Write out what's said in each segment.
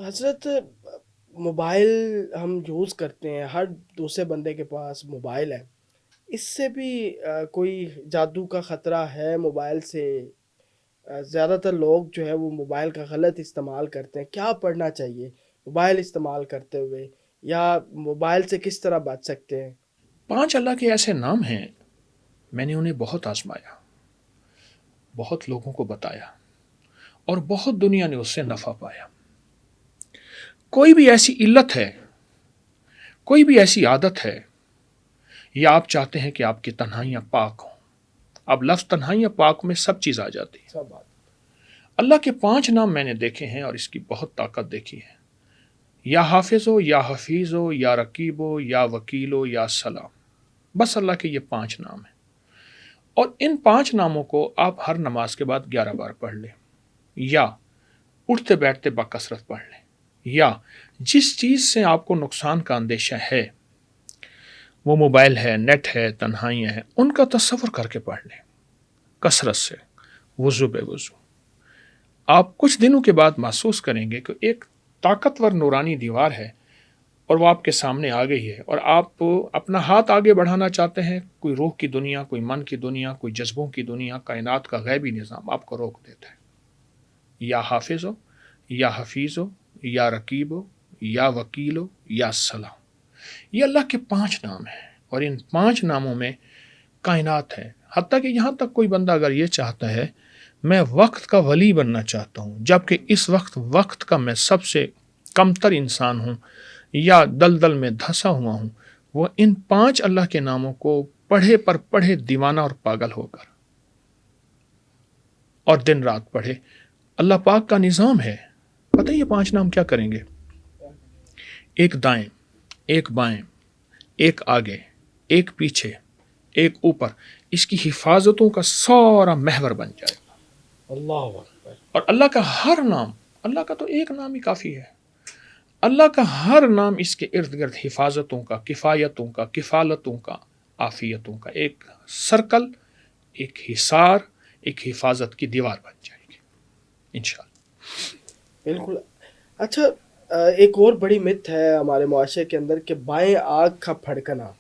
حضرت موبائل ہم یوز کرتے ہیں، ہر دوسرے بندے کے پاس موبائل ہے۔ اس سے بھی کوئی جادو کا خطرہ ہے موبائل سے؟ زیادہ تر لوگ جو ہے وہ موبائل کا غلط استعمال کرتے ہیں، کیا پڑھنا چاہیے موبائل استعمال کرتے ہوئے، یا موبائل سے کس طرح بچ سکتے ہیں؟ 5 اللہ کے ایسے نام ہیں، میں نے انہیں بہت آزمایا، بہت لوگوں کو بتایا، اور بہت دنیا نے اس سے نفع پایا۔ کوئی بھی ایسی علت ہے، کوئی بھی ایسی عادت ہے، یا آپ چاہتے ہیں کہ آپ کی تنہائیاں پاک ہوں۔ اب لفظ تنہائیاں پاک میں سب چیز آ جاتی ہے۔ سب بات اللہ کے 5 نام میں نے دیکھے ہیں اور اس کی بہت طاقت دیکھی ہے۔ یا حافظ ہو، یا حفیظ ہو، یا رقیب ہو، یا وکیل ہو، یا سلام۔ بس اللہ کے یہ 5 نام ہیں، اور ان 5 ناموں کو آپ ہر نماز کے بعد 11 بار پڑھ لیں، یا اٹھتے بیٹھتے بکثرت پڑھ لیں، یا جس چیز سے آپ کو نقصان کا اندیشہ ہے، وہ موبائل ہے، نیٹ ہے، تنہائیاں ہیں، ان کا تصور کر کے پڑھ لیں کثرت سے، وضو بے وضو۔ آپ کچھ دنوں کے بعد محسوس کریں گے کہ ایک طاقتور نورانی دیوار ہے اور وہ آپ کے سامنے آ گئی ہے، اور آپ اپنا ہاتھ آگے بڑھانا چاہتے ہیں، کوئی روح کی دنیا، کوئی من کی دنیا، کوئی جذبوں کی دنیا، کائنات کا غیبی نظام آپ کو روک دیتا ہے۔ یا حافظ ہو، یا حفیظ ہو، یا رقیب ہو، یا وکیل ہو، یا سلام۔ یہ اللہ کے 5 نام ہیں، اور ان 5 ناموں میں کائنات ہے۔ حتیٰ کہ یہاں تک کوئی بندہ اگر یہ چاہتا ہے میں وقت کا ولی بننا چاہتا ہوں، جبکہ اس وقت کا میں سب سے کمتر انسان ہوں، یا دلدل میں دھسا ہوا ہوں، وہ ان 5 اللہ کے ناموں کو پڑھے پر پڑھے دیوانہ اور پاگل ہو کر، اور دن رات پڑھے۔ اللہ پاک کا نظام ہے، پتہ یہ 5 نام کیا کریں گے؟ ایک دائیں، ایک بائیں، ایک آگے، ایک پیچھے، ایک اوپر، اس کی حفاظتوں کا سارا محور بن جائے گا۔ اللہ اکبر۔ اور اللہ کا ہر نام، اللہ کا تو ایک نام ہی کافی ہے، اللہ کا ہر نام اس کے ارد گرد حفاظتوں کا، کفایتوں کا، کفالتوں کا، عافیتوں کا ایک سرکل، ایک حصار، ایک حفاظت کی دیوار بن جائے گی انشاءاللہ۔ بالکل۔ اچھا، ایک اور بڑی مت ہے ہمارے معاشرے کے اندر کہ بائیں آنکھ کا پھڑکنا،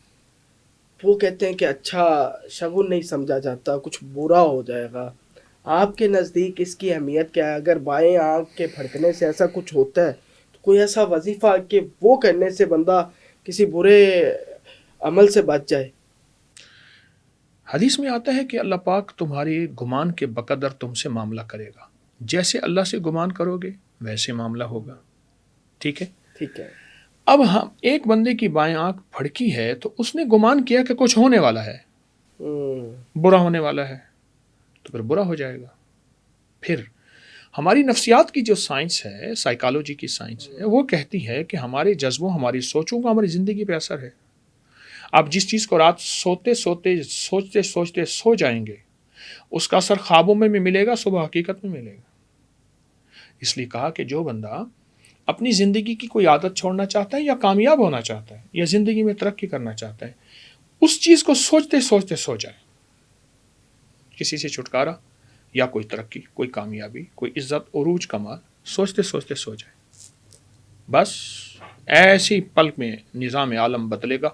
وہ کہتے ہیں کہ اچھا شگن نہیں سمجھا جاتا، کچھ برا ہو جائے گا۔ آپ کے نزدیک اس کی اہمیت کیا ہے؟ اگر بائیں آنکھ کے پھڑکنے سے ایسا کچھ ہوتا ہے تو کوئی ایسا وظیفہ کہ وہ کرنے سے بندہ کسی برے عمل سے بچ جائے؟ حدیث میں آتا ہے کہ اللہ پاک تمہاری گمان کے بقدر تم سے معاملہ کرے گا، جیسے اللہ سے گمان کرو گے ویسے معاملہ ہوگا، ٹھیک ہے؟ ٹھیک ہے۔ اب ہم ایک بندے کی بائیں آنکھ پھڑکی ہے تو اس نے گمان کیا کہ کچھ ہونے والا ہے، برا ہونے والا ہے، تو پھر برا ہو جائے گا۔ پھر ہماری نفسیات کی جو سائنس ہے، سائیکالوجی کی سائنس ہے، وہ کہتی ہے کہ ہمارے جذبوں، ہماری سوچوں کا ہماری زندگی پہ اثر ہے۔ آپ جس چیز کو رات سوچتے سوچتے سو جائیں گے، اس کا اثر خوابوں میں بھی ملے گا، صبح حقیقت میں ملے گا۔ اس لیے کہا کہ جو بندہ اپنی زندگی کی کوئی عادت چھوڑنا چاہتا ہے، یا کامیاب ہونا چاہتا ہے، یا زندگی میں ترقی کرنا چاہتا ہے، اس چیز کو سوچتے سوچتے سو جائے۔ کسی سے چھٹکارا، یا کوئی ترقی، کوئی کامیابی، کوئی عزت، عروج، کمال، سوچتے سوچتے سو جائے۔ بس ایسی پل میں نظام عالم بدلے گا،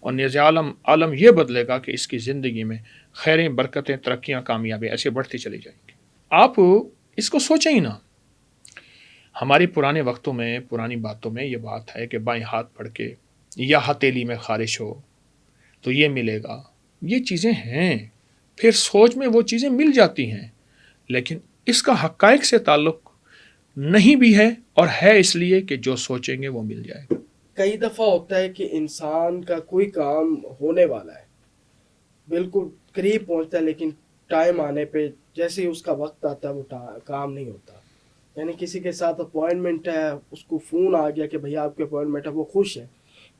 اور نظام عالم یہ بدلے گا کہ اس کی زندگی میں خیریں، برکتیں، ترقیاں، کامیابی ایسے بڑھتی چلی جائیں گی۔ آپ اس کو سوچیں ہی نہ۔ ہمارے پرانے وقتوں میں، پرانی باتوں میں یہ بات ہے کہ بائیں ہاتھ پڑھ کے یا ہتھیلی میں خارش ہو تو یہ ملے گا، یہ چیزیں ہیں، پھر سوچ میں وہ چیزیں مل جاتی ہیں، لیکن اس کا حقائق سے تعلق نہیں بھی ہے، اور ہے اس لیے کہ جو سوچیں گے وہ مل جائے گا۔ کئی دفعہ ہوتا ہے کہ انسان کا کوئی کام ہونے والا ہے، بالکل قریب پہنچتا ہے، لیکن ٹائم آنے پہ جیسے ہی اس کا وقت آتا ہے وہ کام نہیں ہوتا۔ یعنی کسی کے ساتھ اپوائنٹمنٹ ہے، اس کو فون آ گیا کہ بھیا آپ کی اپوائنٹمنٹ ہے، وہ خوش ہے،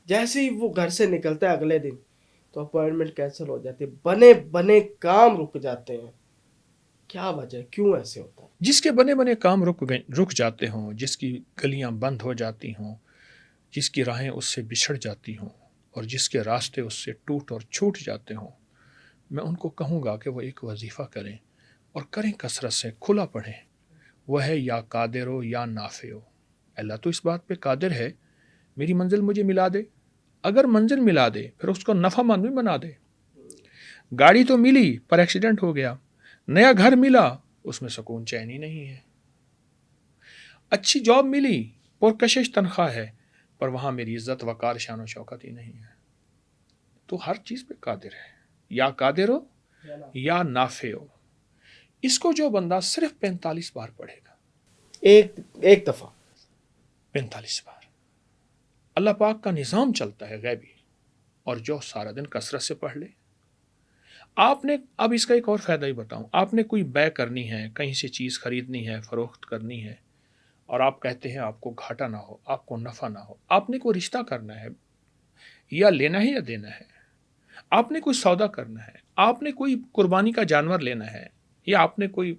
جیسے ہی وہ گھر سے نکلتا ہے اگلے دن تو اپوائنٹمنٹ کینسل ہو جاتی ہے، بنے بنے کام رک جاتے ہیں۔ کیا وجہ ہے؟ کیوں ایسے ہوتا ہے؟ جس کے بنے بنے کام رک جاتے ہوں، جس کی گلیاں بند ہو جاتی ہوں، جس کی راہیں اس سے بچھڑ جاتی ہوں، اور جس کے راستے اس سے ٹوٹ اور چھوٹ جاتے ہوں، میں ان کو کہوں گا کہ وہ ایک وظیفہ کریں، اور کریں کثرت سے، کھلا پڑھیں۔ وہ ہے یا قادر ہو یا نافع ہو، اللہ تو اس بات پہ قادر ہے میری منزل مجھے ملا دے. اگر منزل ملا دے پھر اس کو نفع مند بھی بنا دے. گاڑی تو ملی پر ایکسیڈنٹ ہو گیا, نیا گھر ملا اس میں سکون چین ہی نہیں ہے, اچھی جاب ملی پرکشش تنخواہ ہے پر وہاں میری عزت وقار شان و شوکت ہی نہیں ہے. تو ہر چیز پہ قادر ہے, یا قادر ہو یا نافع ہو. اس کو جو بندہ صرف 45 بار پڑھے گا, ایک دفعہ 45 بار, اللہ پاک کا نظام چلتا ہے غیبی, اور جو سارا دن کثرت سے پڑھ لے. آپ نے اب اس کا ایک اور فائدہ ہی بتاؤں, آپ نے کوئی بے کرنی ہے, کہیں سے چیز خریدنی ہے, فروخت کرنی ہے, اور آپ کہتے ہیں آپ کو گھاٹا نہ ہو, آپ کو نفع نہ ہو, آپ نے کوئی رشتہ کرنا ہے, یا لینا ہے یا دینا ہے, آپ نے کوئی سودا کرنا ہے, آپ نے کوئی قربانی کا جانور لینا ہے, یا آپ نے کوئی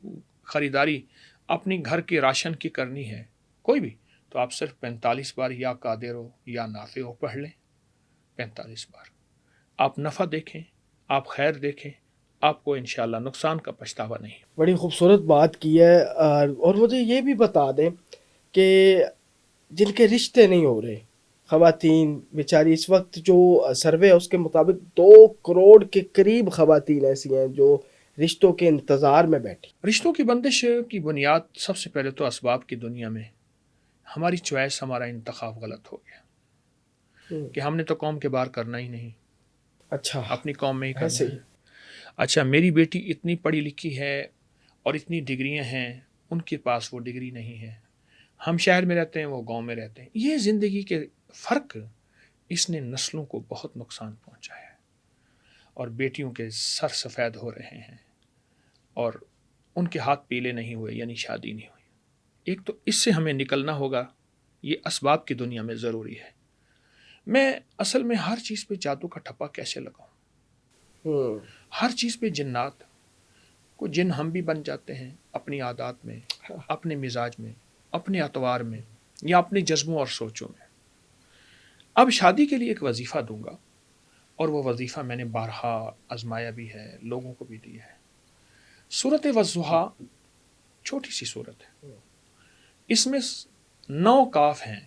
خریداری اپنی گھر کے راشن کی کرنی ہے, کوئی بھی, تو آپ صرف 45 بار یا قادر ہو یا نافع ہو پڑھ لیں. 45 بار آپ نفع دیکھیں, آپ خیر دیکھیں, آپ کو انشاءاللہ نقصان کا پچھتاوا نہیں. بڑی خوبصورت بات کی ہے. اور مجھے یہ بھی بتا دیں کہ جن کے رشتے نہیں ہو رہے, خواتین بیچاری, اس وقت جو سروے ہے اس کے مطابق 2 کروڑ کے قریب خواتین ایسی ہیں جو رشتوں کے انتظار میں بیٹھی. رشتوں کی بندش کی بنیاد سب سے پہلے تو اسباب کی دنیا میں ہماری چوائس, ہمارا انتخاب غلط ہو گیا کہ ہم نے تو قوم کے باہر کرنا ہی نہیں, اچھا, اپنی قوم میں ہی کرنا ایسے ہے. اچھا میری بیٹی اتنی پڑھی لکھی ہے اور اتنی ڈگریاں ہیں, ان کے پاس وہ ڈگری نہیں ہے, ہم شہر میں رہتے ہیں وہ گاؤں میں رہتے ہیں. یہ زندگی کے فرق, اس نے نسلوں کو بہت نقصان پہنچایا ہے, اور بیٹیوں کے سر سفید ہو رہے ہیں اور ان کے ہاتھ پیلے نہیں ہوئے, یعنی شادی نہیں ہوئی. ایک تو اس سے ہمیں نکلنا ہوگا, یہ اسباب کی دنیا میں ضروری ہے. میں اصل میں ہر چیز پہ جادو کا ٹھپا کیسے لگاؤں, ہر چیز پہ جنات کو, جن ہم بھی بن جاتے ہیں اپنی عادات میں, اپنے مزاج میں, اپنے اطوار میں, یا اپنے جذبوں اور سوچوں میں. اب شادی کے لیے ایک وظیفہ دوں گا, اور وہ وظیفہ میں نے بارہا آزمایا بھی ہے, لوگوں کو بھی دیا ہے. سورت والضحیٰ چھوٹی سی سورت ہے, اس میں 9 کاف ہیں.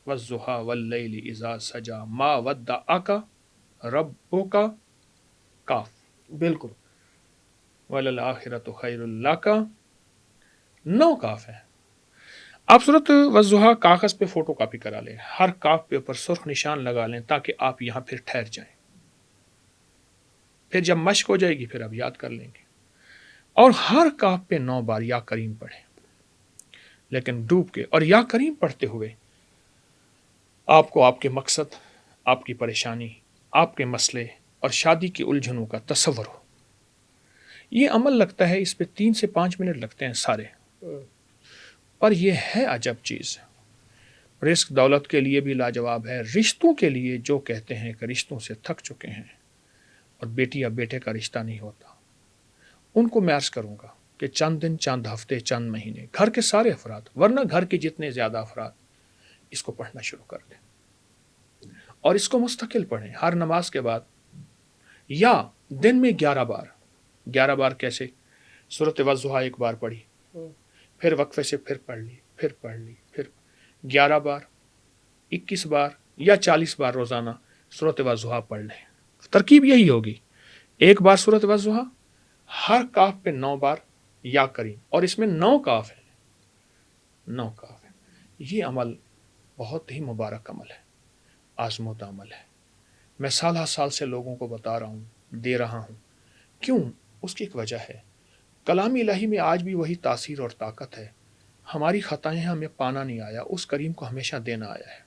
والضحیٰ واللیل اذا سجا ما ودعک ربک, کاف, بالکل, وللآخرۃ خیر لک, 9 کاف ہیں. آپ سورت والضحیٰ کاغذ پہ فوٹو کاپی کرا لیں, ہر کاف پہ اوپر سرخ نشان لگا لیں تاکہ آپ یہاں پھر ٹھہر جائیں. پھر جب مشق ہو جائے گی پھر آپ یاد کر لیں گے. اور ہر کاف پہ 9 بار یا کریم پڑھیں, لیکن ڈوب کے, اور یا کریم پڑھتے ہوئے آپ کو آپ کے مقصد, آپ کی پریشانی, آپ کے مسئلے اور شادی کی الجھنوں کا تصور ہو. یہ عمل لگتا ہے, اس پہ 3 سے 5 منٹ لگتے ہیں سارے, پر یہ ہے عجب چیز. رزق دولت کے لیے بھی لاجواب ہے, رشتوں کے لیے جو کہتے ہیں کہ رشتوں سے تھک چکے ہیں اور بیٹی یا بیٹے کا رشتہ نہیں ہوتا, ان کو میں عرض کروں گا کہ چند دن, چند ہفتے, چند مہینے, گھر کے سارے افراد, ورنہ گھر کے جتنے زیادہ افراد, اس کو پڑھنا شروع کر دیں, اور اس کو مستقل پڑھیں ہر نماز کے بعد, یا دن میں 11 بار. 11 بار کیسے؟ سورۃ والضحیٰ 1 بار پڑھی, پھر وقفے سے پھر پڑھ لی, پھر پڑھ لی, پھر 11 بار, 21 بار یا 40 بار روزانہ سورۃ والضحیٰ پڑھ لیں. ترکیب یہی ہوگی, 1 بار سورۃ والضحیٰ, ہر کاف پہ 9 بار یا کریم, اور اس میں 9 کاف ہیں, 9 کاف ہیں. یہ عمل بہت ہی مبارک عمل ہے, آزمودہ عمل ہے. میں سالہ سال سے لوگوں کو بتا رہا ہوں, دے رہا ہوں. کیوں؟ اس کی ایک وجہ ہے, کلام الہی میں آج بھی وہی تاثیر اور طاقت ہے. ہماری خطائیں ہمیں پانا نہیں آیا, اس کریم کو ہمیشہ دینا آیا ہے.